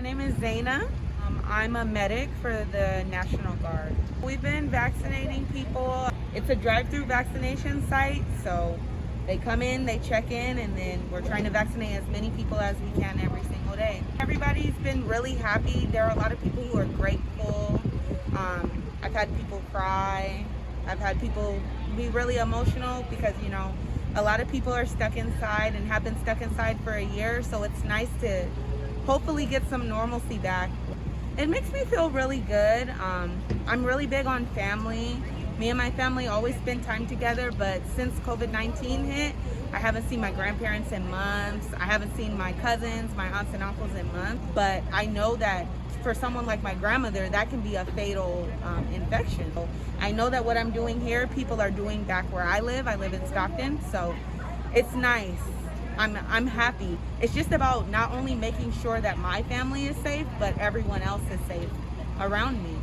name is Zaina. I'm a medic for the National Guard. We've been vaccinating people. It's a drive-through vaccination site, so they come in, they check in, and then we're trying to vaccinate as many people as we can every single day. Everybody's been really happy. There are a lot of people who are grateful. I've had people cry. I've had people be really emotional because, a lot of people are stuck inside and have been stuck inside for a year, so it's nice to hopefully get some normalcy back. It makes me feel really good. I'm really big on family. Me and my family always spend time together, but since COVID-19 hit, I haven't seen my grandparents in months. I haven't seen my cousins, my aunts and uncles in months. But I know that for someone like my grandmother, that can be a fatal infection. So I know that what I'm doing here, people are doing back where I live. I live in Stockton, so it's nice. I'm happy. It's just about not only making sure that my family is safe, but everyone else is safe around me.